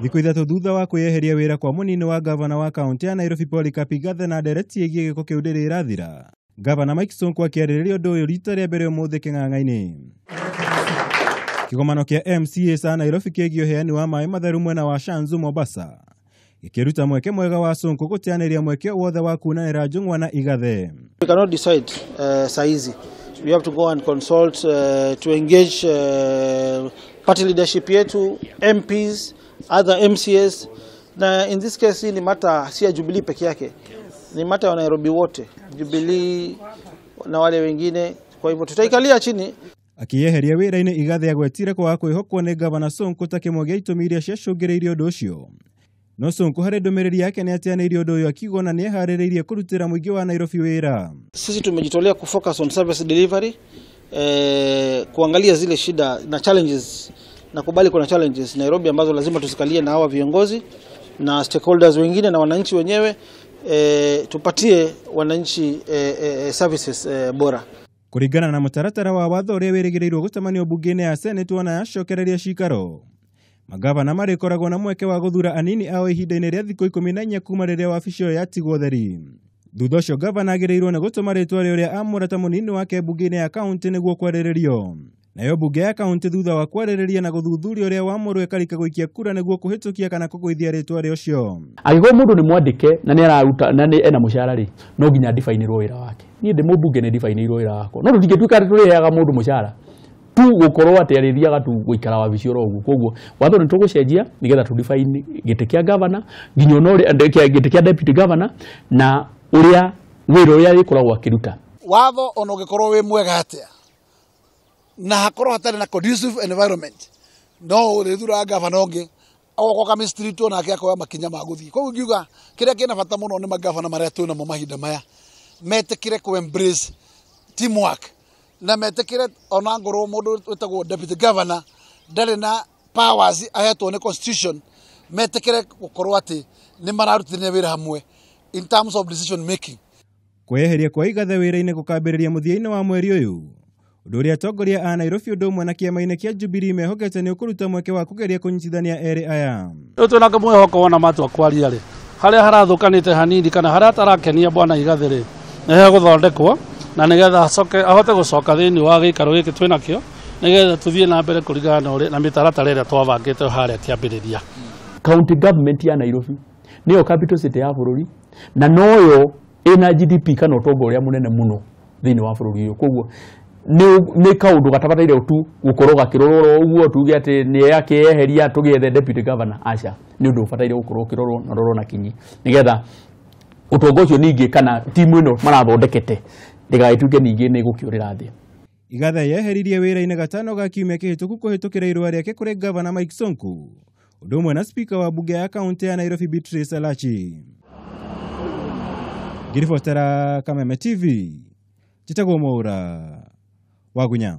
Thikũ ithatũ thutha wa kwĩyeheria wĩra kwa mũnini wa gavana wa kaunti ya Nairobi Polycarp Igathe na ndereti ĩgiĩ gĩko kĩu ndĩrĩrathira, gavana Mike Sonko akĩarĩrĩria ũndũ ũyũ rita rĩa mbere ũmũthĩ kĩng'ang'a-inĩ. Kĩgomano kĩa MCAs a Nairobi kĩgiĩ ũheani wa maĩ matheru mwena wa Shanzu Mombasa gĩkĩruta mweke mwega wa Sonko gũteanĩria mweke wothe wa kunanĩra njũng'wa na Igathe. We cannot decide saizi. We have to go and consult to engage party leadership yetu, MPs, other MCAs. Na in this case ni mata si ya Jubilee peke yake. Ni mata ya Nairobi wote. Jubilee na wale wengine. Kwa hivyo tutaikalia chini. Akĩyeheria wĩra-inĩ Igathe agwetire kwa kwĩhokwo nĩ gavana Sonko ta kĩmwe gĩa itũmi iria ciacũngĩrĩirie ũndũ ũcio. No Sonko harĩ ndũmĩrĩri yake nĩ ateanĩirie ũndũ ũyũ akiuga na nĩ eharĩrĩirie kũrutĩra mũingĩ wa Nairobi wĩra. Sisi tumejitolea kufocus on service delivery, kuangalia zile shida na challenges, na kubali kuna challenges Nairobi ambazo lazima tusikalie na hawa viongozi na stakeholders wengine na wananchi wenyewe, tupatie wananchi services bora. Kũringana na mũtaratara wa watho ũrĩa wĩrĩgĩrĩirwo gũtamanio bunge-inĩ ya Senate ona yacokereria cikaro, magavana marĩkoragwo na mweke wa gũthura anini ao ihinda-inĩ rĩa thikũ 14 kuma rĩrĩa wabici ĩyo yatigwo theri. Thutha ũcio gavana agĩrĩirwo nĩ gũtũma rĩtwa rĩrĩa amũrata mũnini wake bunge-inĩ ya kaunti nĩguo kwarĩrĩrio. Nayo bunge ya kaunti thutha wa kwarĩrĩria na gũthuthuria ũrĩa wamũrwo ĩkarĩka gũikia kura nĩguo kũhĩtũkia kana kũgũithia rĩtwa rĩũcio. Angĩkorwo mũndũ nĩ mwandĩke na nĩ araruta na nĩ ena mũcara rĩ, no nginya ndifainĩrwo wĩra wake. Niĩ ndĩ mũmbunge nĩ ndifainĩirwo wĩra wakwa. No tũtingĩtuĩka atĩ tũrĩheaga mũndũ mũcara tu gũkorwo atĩ arĩthiaga tu gũikara wabici oro ũguo. Koguo watho nĩ tũgũcenjia nĩgetha tũdifaini gĩtĩ kĩa gavana nginya no gĩtĩ kĩa deputy governor na ũrĩa wĩra ũrĩa gĩkoragwo akĩruta. Watho ona ũngĩkorwo wĩ mwega atĩa na hakorwo hatarĩ na conducive environment, no ũrĩthura gavana ũngĩ agoka kamistrito nake akoya makinya ma gũthiĩ. Koguo ngiuga kĩrĩa kĩna bata mũno nĩ magavana marĩa twĩna mo mahinda maya metĩkĩre ku embrace teamwork, na metĩkĩre ona ngorwo mũndũ wĩtagwo deputy governor ndarĩ na powers ahetwo nĩ constitution, metĩkĩre gũkorwo atĩ nĩ mararutithania wĩra hamwe in terms of decision making. Kwĩyeheria kwa Igathe wĩra-inĩ gũkambĩrĩria mũthia-inĩ wa mweri ũyũ, ũndũ ũrĩa atongoria a Nairobi ũndũ ũmwe na kĩama-inĩ kĩa Jubilee mehokete nĩ ũkũruta mweke wa kũgeria kũnyitithania erĩ aya. Rĩu twĩna mwĩhoko wona matua kwaria rĩ, harĩa harathũkanĩte hanini kana harĩa atarakenia bwana Igathe rĩ, nĩ hegũthondekwo na nĩgetha ahote gũcoka thĩinĩ wa gĩikaro gĩkĩ twĩnakĩo, nĩgetha tũthiĩ na mbere kũringana na mĩtaratara ĩrĩa twabangĩte harĩa kĩambĩrĩria. County government ya Nairobi nĩyo capital city ya bũrũri na noyo ĩna GDP kana ũtonga ũrĩa mũnene mũno thĩinĩ wa bũrũri ũyũ. Koguo nĩ kaũndũ gatabataire tu gũkorwo gakĩrorwo ũguo tuge atĩ nĩ yakĩyeheria tũgethe deputy governor. Aca nĩ ũndũ ũbataire gũkorwo ũkĩrorwo na rorwo na kinyi nĩgetha ũtonga ũcio ningĩ kana timu ĩno marathondekete ndĩgagĩtuĩke ningĩ nĩ gũkĩũrĩra thĩ. Igathe yeheririe wĩra-inĩ gatano ga kiumia kĩhĩtũku kũhĩtũkĩra irũa rĩake kũrĩ gavana Mike Sonko, ũndũ ũmwe na speaker wa bunge ya kaunti ya Nairobi Beatrice Elachi. Ngĩribotera Kameme TV, njĩtagwo Mwaura Wagunya.